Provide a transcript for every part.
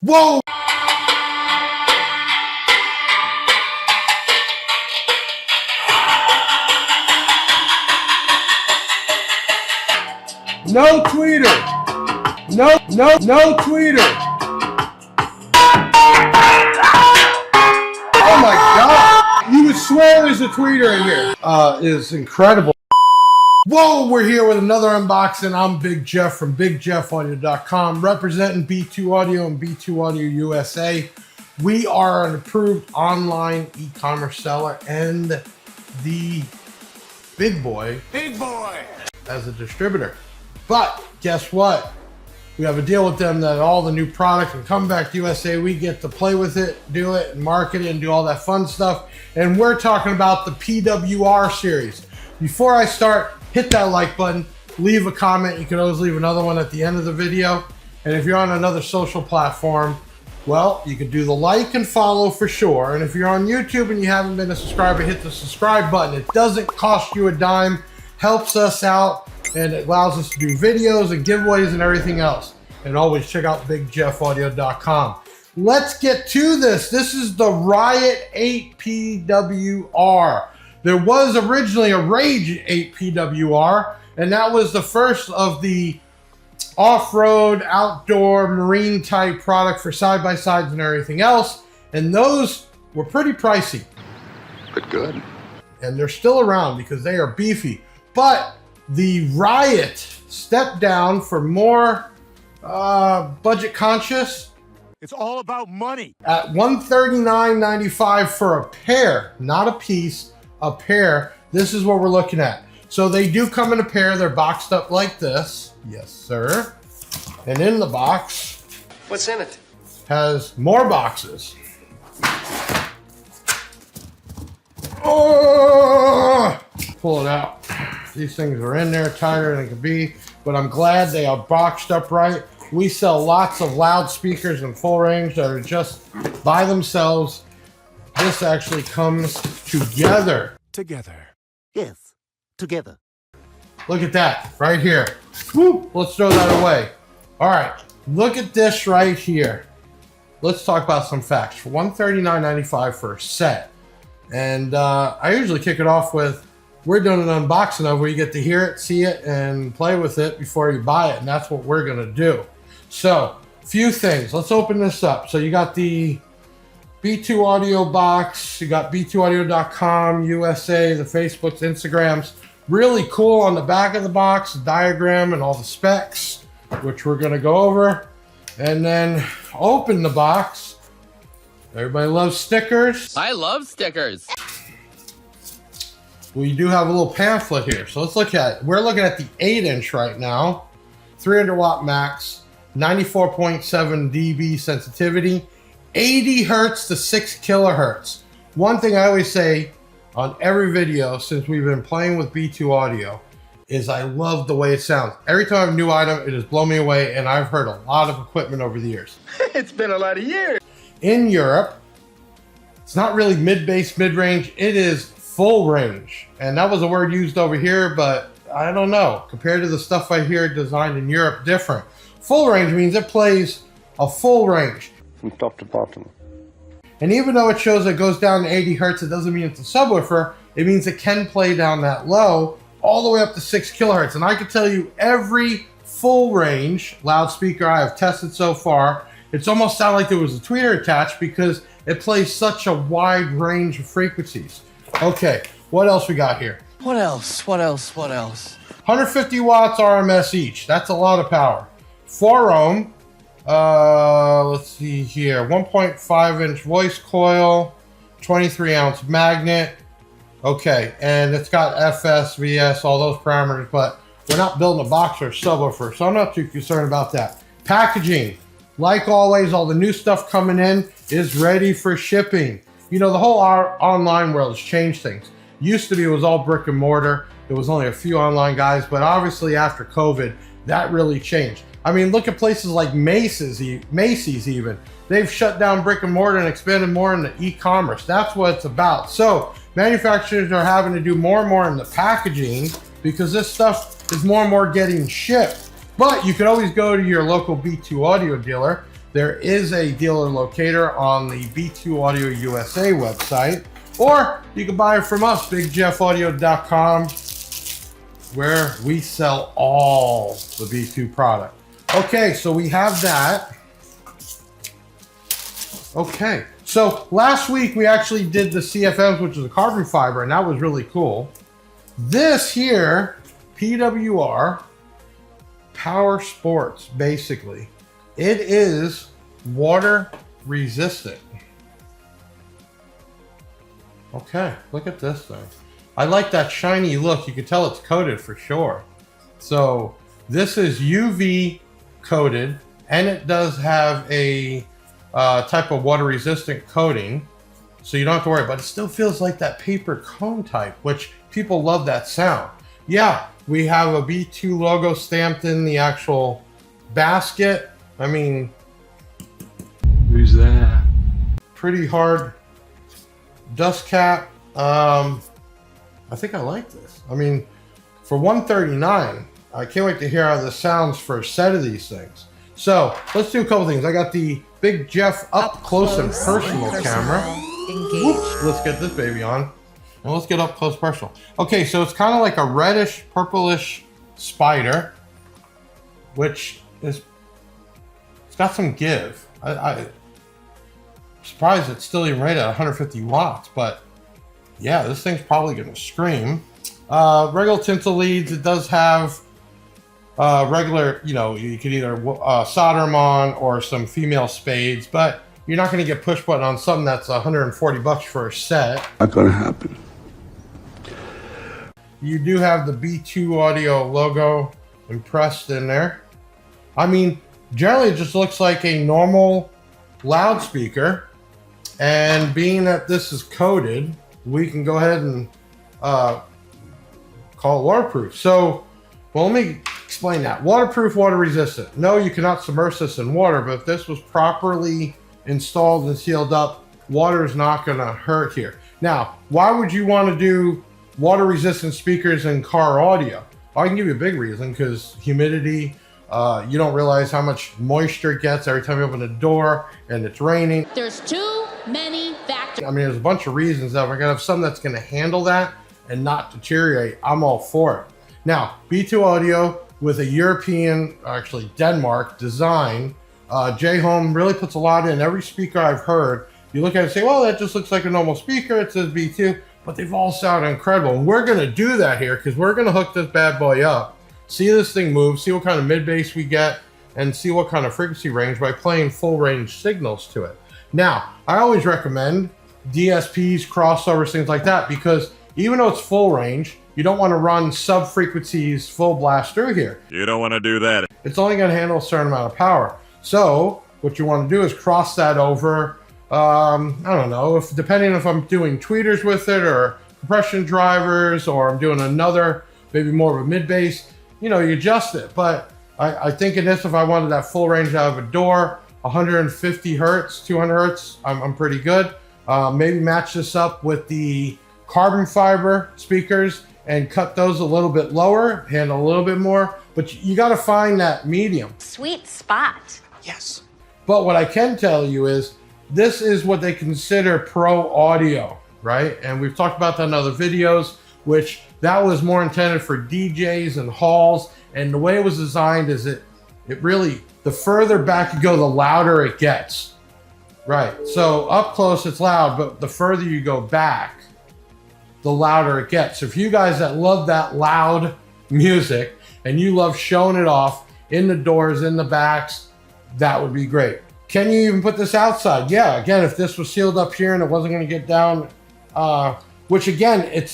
Whoa! No tweeter. No tweeter. Oh my God. You would swear there's a tweeter in here. Is incredible. Whoa, we're here with another unboxing. I'm Big Jeff from BigJeffAudio.com, representing B2 Audio and B2 Audio USA. We are an approved online e-commerce seller and the big boy as a distributor. But guess what? We have a deal with them that all the new product can come back to USA. We get to play with it, do it, and market it, and do all that fun stuff. And we're talking about the PWR series. Before I start, hit that like button, leave a comment. You can always leave another one at the end of the video. And if you're on another social platform, well, you can do the like and follow for sure. And if you're on YouTube and you haven't been a subscriber, hit the subscribe button. It doesn't cost you a dime, helps us out, and it allows us to do videos and giveaways and everything else. And always check out BigJeffAudio.com. Let's get to this. This is the RIOT8PWR. There was originally a Rage 8PWR, and that was the first of the off-road, outdoor, marine type product for side-by-sides and everything else. And those were pretty pricey. But good. And they're still around because they are beefy. But the Riot stepped down for more budget conscious. It's all about money. At $139.95 for a pair, not a piece. A pair. This is what we're looking at. So they do come in a pair. They're boxed up like this. Yes, sir. And in the box, What's in it? has more boxes. Oh! Pull it out. These things are in there tighter than they can be, but I'm glad they are boxed up right. We sell lots of loudspeakers in full range that are just by themselves. This actually comes together. Together. Yes, together. Look at that right here. Woo, let's throw that away. All right, look at this right here. Let's talk about some facts. For $139.95 for a set. And I usually kick it off with, we're doing an unboxing of where you get to hear it, see it, and play with it before you buy it. And that's what we're gonna do. So, few things. Let's open this up. So you got the B2 Audio box, you got B2Audio.com, USA, the Facebooks, Instagrams. Really cool on the back of the box, the diagram and all the specs, which we're gonna go over. And then open the box. Everybody loves stickers. I love stickers. We do have a little pamphlet here. So let's look at it. We're looking at the 8-inch right now. 300 watt max, 94.7 dB sensitivity. 80 hertz to 6 kilohertz. One thing I always say on every video since we've been playing with B2 Audio is I love the way it sounds. Every time I have a new item, it has blown me away, and I've heard a lot of equipment over the years. It's been a lot of years. In Europe, it's not really mid-bass, mid-range, it is full range. And that was a word used over here, but I don't know. Compared to the stuff I hear designed in Europe, different. Full range means it plays a full range. From top to bottom. And even though it shows it goes down to 80 hertz, it doesn't mean it's a subwoofer. It means it can play down that low, all the way up to 6 kilohertz. And I can tell you every full range loudspeaker I have tested so far, it's almost sounded like there was a tweeter attached because it plays such a wide range of frequencies. Okay, what else we got here? What else? 150 watts RMS each. That's a lot of power. 4 ohm. Let's see here, 1.5 inch voice coil, 23 ounce magnet. Okay, and it's got FS, VS, all those parameters, but we're not building a box or a subwoofer, so I'm not too concerned about that. Packaging, like always, all the new stuff coming in is ready for shipping. You know, the whole online world has changed things. Used to be it was all brick and mortar. There was only a few online guys, but obviously after COVID, that really changed. I mean, look at places like Macy's even. They've shut down brick and mortar and expanded more into e-commerce. That's what it's about. So manufacturers are having to do more and more in the packaging because this stuff is more and more getting shipped. But you can always go to your local B2 Audio dealer there is a dealer locator on the B2 Audio USA website, or you can buy it from us, BigJeffAudio.com, where we sell all the B2 product. Okay, so we have that. Okay, so last week we actually did the CFMs, which is a carbon fiber, and that was really cool. This here, PWR, Power Sports, basically. It is water resistant. Okay, look at this thing. I like that shiny look. You can tell it's coated for sure. So this is UV coated, and it does have a type of water resistant coating. So you don't have to worry, but it still feels like that paper cone type, which people love that sound. Yeah, we have a B2 logo stamped in the actual basket. I mean, Who's that? pretty hard dust cap. I think I like this. I mean, for $139, I can't wait to hear how this sounds for a set of these things. So let's do a couple things. I got the Big Jeff up close and personal camera. Whoops, let's get this baby on. And let's get up close personal. Okay, so it's kind of like a reddish, purplish spider, which is, it's got some give. I'm surprised it's still even rated at 150 watts, but yeah, this thing's probably gonna scream. Regular tinsel leads, it does have regular, you know, you could either solder them on or some female spades, but you're not gonna get push button on something that's 140 bucks for a set. Not gonna happen. You do have the B2 Audio logo impressed in there. I mean, generally it just looks like a normal loudspeaker, and being that this is coated, we can go ahead and call it waterproof. So, well, let me explain that. Waterproof, water resistant. No, you cannot submerge this in water, but if this was properly installed and sealed up, water is not gonna hurt here. Now, why would you want to do water resistant speakers in car audio? I can give you a big reason, because humidity, you don't realize how much moisture it gets every time you open the door and it's raining. There's too many factors. I mean, there's a bunch of reasons that we're gonna have something that's gonna handle that and not deteriorate. I'm all for it. Now, B2 Audio with a European, actually Denmark design, J-Home really puts a lot in. Every speaker I've heard, you look at it and say, well, that just looks like a normal speaker. It says B2, but they've all sounded incredible. And we're gonna do that here, because we're gonna hook this bad boy up, see this thing move, see what kind of mid bass we get, and see what kind of frequency range by playing full range signals to it. Now, I always recommend DSPs, crossovers, things like that, because even though it's full range, you don't want to run sub frequencies full blast through here. You don't want to do that. It's only going to handle a certain amount of power. So what you want to do is cross that over, I don't know, depending if I'm doing tweeters with it or compression drivers, or I'm doing another, maybe more of a mid bass, you know, you adjust it. But I think in this, if I wanted that full range out of a door, 150 hertz, 200 hertz, I'm pretty good. Maybe match this up with the carbon fiber speakers and cut those a little bit lower, handle a little bit more, but you got to find that medium. Sweet spot. Yes. But what I can tell you is this is what they consider pro audio, right? And we've talked about that in other videos, which that was more intended for DJs and halls. And the way it was designed is it really, the further back you go, the louder it gets. Right. So up close, it's loud, but the further you go back, the louder it gets. So if you guys that love that loud music and you love showing it off in the doors, in the backs, that would be great. Can you even put this outside? Yeah, again, if this was sealed up here and it wasn't going to get down, which again,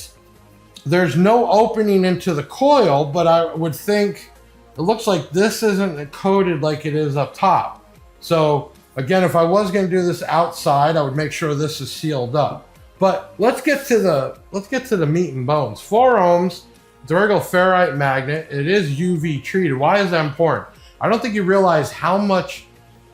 there's no opening into the coil, but I would think it looks like this isn't coated like it is up top. So again, if I was going to do this outside, I would make sure this is sealed up. But let's get to the meat and bones. 4 ohms, it's a regular ferrite magnet. It is UV treated. Why is that important? I don't think you realize how much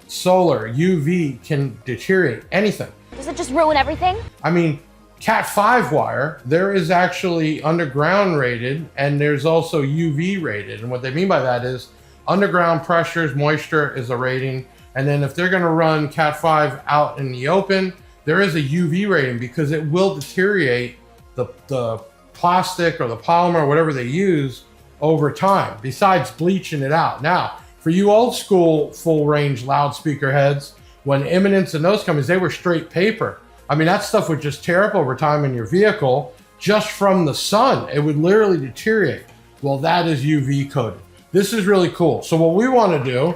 solar UV can deteriorate anything. Does it just ruin everything? I mean, Cat 5 wire, there is actually underground rated, and there's also UV rated. And what they mean by that is underground pressures, moisture is a rating. And then if they're going to run Cat 5 out in the open, there is a UV rating because it will deteriorate the plastic or the polymer or whatever they use over time, besides bleaching it out. Now, for you old school full range loudspeaker heads, when Eminence and those companies, they were straight paper. I mean, that stuff would just tear up over time in your vehicle just from the sun. It would literally deteriorate. Well, that is UV coated. This is really cool. So what we want to do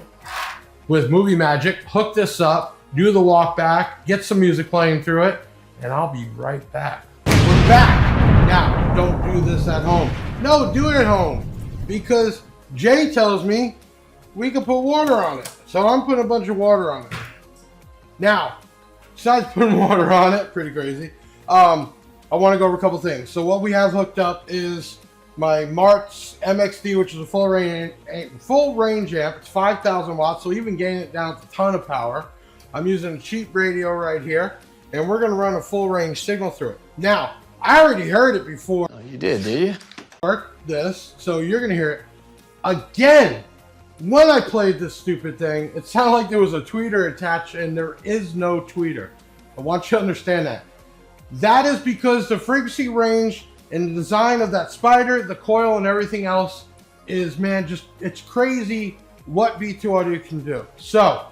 with Movie Magic, hook this up, do the walk back, get some music playing through it, and I'll be right back. We're back. Now, don't do this at home. No, do it at home, because Jay tells me we can put water on it. So I'm putting a bunch of water on it. Now, besides putting water on it, pretty crazy, I want to go over a couple things. So what we have hooked up is my Martz MXD, which is a full range amp. It's 5,000 watts, so even getting it down to a ton of power. I'm using a cheap radio right here, and we're going to run a full range signal through it. Now, I already heard it before. Oh, you did you? Work this, so you're going to hear it again. When I played this stupid thing, it sounded like there was a tweeter attached, and there is no tweeter. I want you to understand that. That is because the frequency range and the design of that spider, the coil, and everything else is, man, just, it's crazy what B2 Audio can do. So,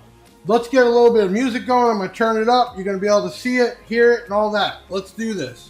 let's get a little bit of music going. I'm going to turn it up. You're going to be able to see it, hear it, and all that. Let's do this.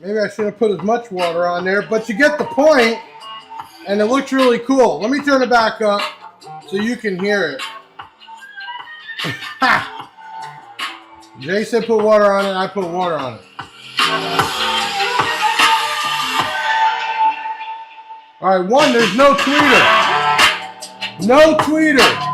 Maybe I should have put as much water on there, but you get the point, and it looks really cool. Let me turn it back up so you can hear it. Jay said put water on it, I put water on it. All right, one, there's no tweeter. No tweeter.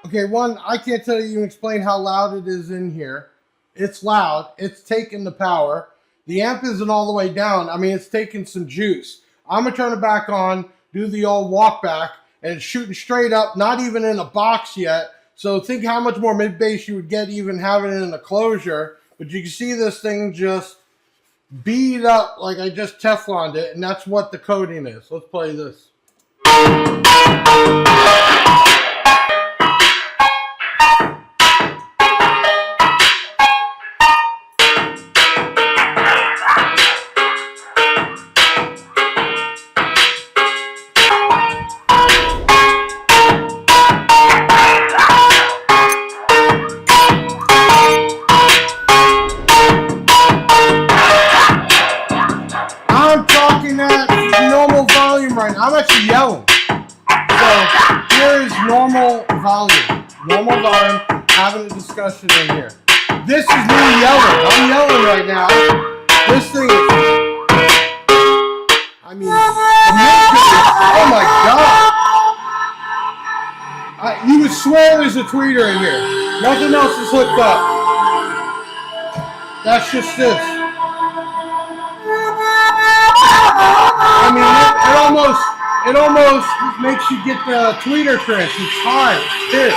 Okay, one, I can't tell you and explain how loud it is in here. It's loud. It's taking the power. The amp isn't all the way down. I mean, it's taking some juice. I'm going to turn it back on, do the old walk back, and it's shooting straight up, not even in a box yet. So think how much more mid-bass you would get even having it in a closure. But you can see this thing just beat up like I just Tefloned it, and that's what the coating is. Let's play this. I'm actually yelling. So here is normal volume. Normal volume, having a discussion in here. This is me yelling. I'm yelling right now. This thing is, I mean, the mid-bass, oh my God. You would swear there's a tweeter in here. Nothing else is hooked up. That's just this. I mean, it almost makes you get the tweeter cramps. It's hard. Here.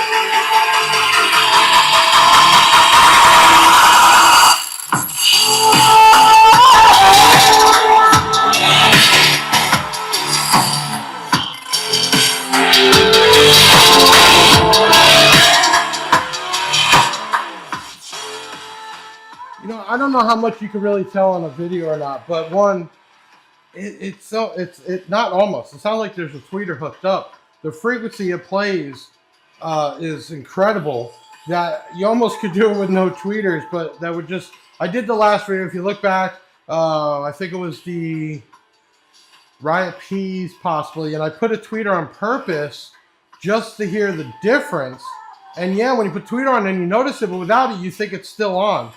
You know, I don't know how much you can really tell on a video or not, but one, it's not almost. It sounds like there's a tweeter hooked up. The frequency it plays is incredible. That you almost could do it with no tweeters, but that would just, I did the last video. If you look back, I think it was the Riot Ps possibly, and I put a tweeter on purpose just to hear the difference. And yeah, when you put tweeter on and you notice it, but without it, you think it's still on.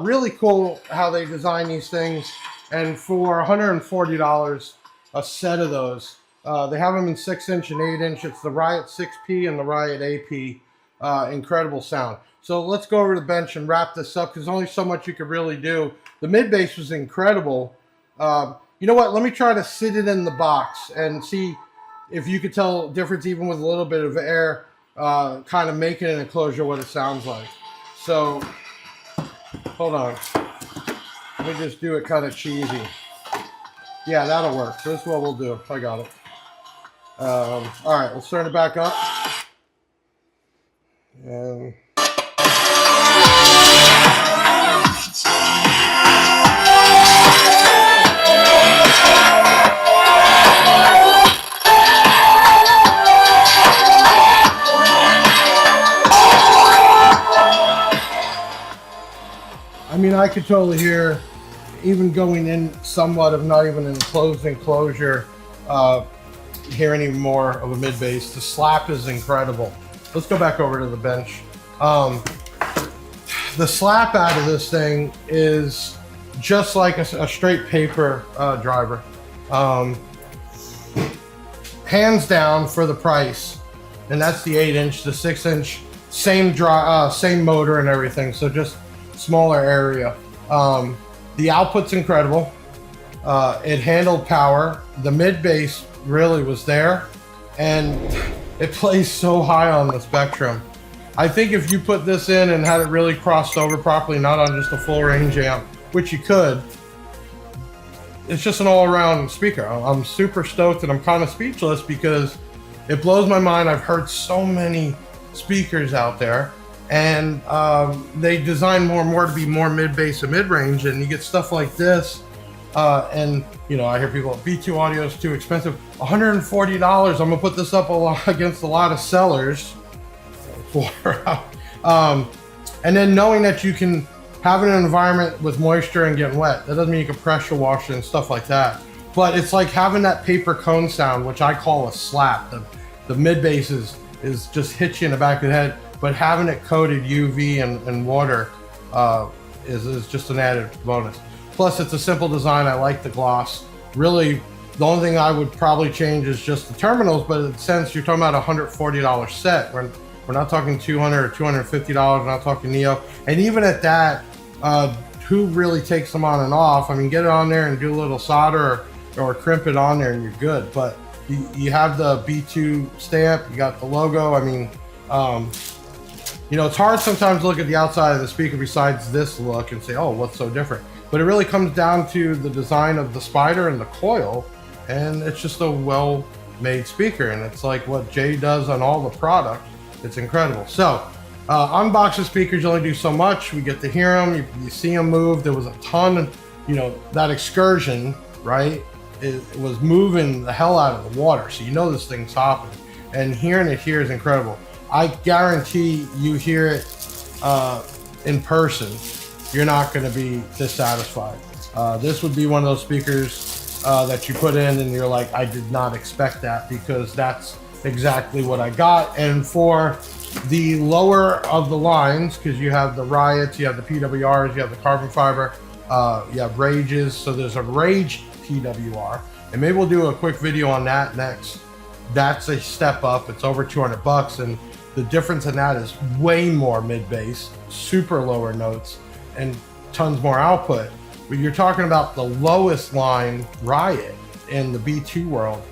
Really cool how they design these things. And for $140 a set of those, they have them in 6-inch and 8-inch. It's the Riot 6P and the Riot 8P. Incredible sound. So let's go over to the bench and wrap this up because there's only so much you could really do. The mid bass was incredible. You know what? Let me try to sit it in the box and see if you could tell the difference even with a little bit of air, kind of making an enclosure what it sounds like. So hold on. Let me just do it kind of cheesy. Yeah, that'll work. This is what we'll do. I got it. All right, let's turn it back up. And I mean, I could totally hear, even going in somewhat of not even an enclosed enclosure, hearing even more of a mid bass. The slap is incredible. Let's go back over to the bench. The slap out of this thing is just like a straight paper driver. Hands down for the price. And that's the 8-inch, the 6-inch, same motor and everything. So just smaller area. The output's incredible. It handled power. The mid bass really was there. And it plays so high on the spectrum. I think if you put this in and had it really crossed over properly, not on just a full range amp, which you could, it's just an all-around speaker. I'm super stoked and I'm kind of speechless because it blows my mind. I've heard so many speakers out there and they design more and more to be more mid-bass and mid-range, and you get stuff like this. And you know, I hear people, B2 audio is too expensive. $140. I'm gonna put this up against a lot of sellers. And then knowing that you can have it in an environment with moisture and getting wet, that doesn't mean you can pressure wash it and stuff like that. But it's like having that paper cone sound, which I call a slap. The mid bass is just hits you in the back of the head, but having it coated UV and water is just an added bonus. Plus, it's a simple design. I like the gloss. Really, the only thing I would probably change is just the terminals, but since you're talking about a $140 set, we're not talking $200 or $250, we're not talking Neo. And even at that, who really takes them on and off? I mean, get it on there and do a little solder or crimp it on there and you're good. But you have the B2 stamp, you got the logo. I mean, you know, it's hard sometimes to look at the outside of the speaker besides this look and say, oh, what's so different? But it really comes down to the design of the spider and the coil, and it's just a well-made speaker, and it's like what Jay does on all the product. It's incredible. So, unboxing speakers, you only do so much. We get to hear them, you see them move. There was a ton, you know, that excursion, right? It was moving the hell out of the water, so you know this thing's hopping. And hearing it here is incredible. I guarantee you hear it in person, you're not going to be dissatisfied. This would be one of those speakers that you put in and you're like, I did not expect that, because that's exactly what I got. And for the lower of the lines, because you have the Riots, you have the PWRs, you have the carbon fiber, you have Rages. So there's a Rage PWR, and maybe we'll do a quick video on that next. That's a step up. It's over 200 bucks, and the difference in that is way more mid bass, super lower notes, and tons more output. But you're talking about the lowest line Riot in the B2 world.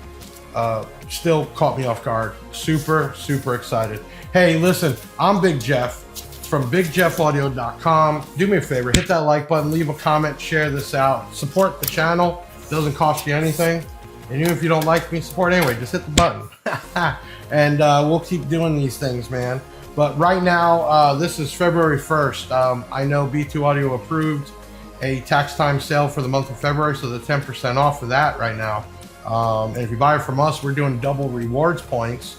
Still caught me off guard. Super excited. Hey, listen, I'm Big Jeff from BigJeffAudio.com. Do me a favor, hit that like button, leave a comment, share this out, support the channel. Doesn't cost you anything. And even if you don't like me, support anyway, just hit the button. And we'll keep doing these things, man. But right now, this is February 1st. I know B2 Audio approved a tax time sale for the month of February, so the 10% off for that right now. And if you buy it from us, we're doing double rewards points,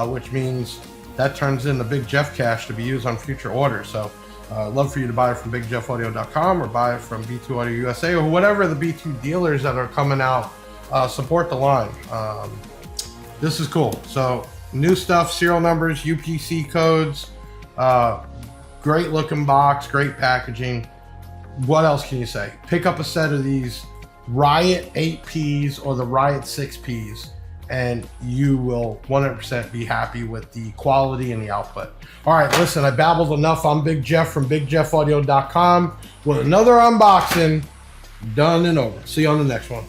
which means that turns into Big Jeff cash to be used on future orders. So love for you to buy it from BigJeffAudio.com or buy it from B2 Audio USA or whatever the B2 dealers that are coming out. Support the line. This is cool. So new stuff, serial numbers, UPC codes, great looking box, great packaging. What else can you say? Pick up a set of these Riot 8Ps or the Riot 6Ps and you will 100% be happy with the quality and the output. All right, listen, I babbled enough. I'm Big Jeff from BigJeffAudio.com with another unboxing done and over. See you on the next one.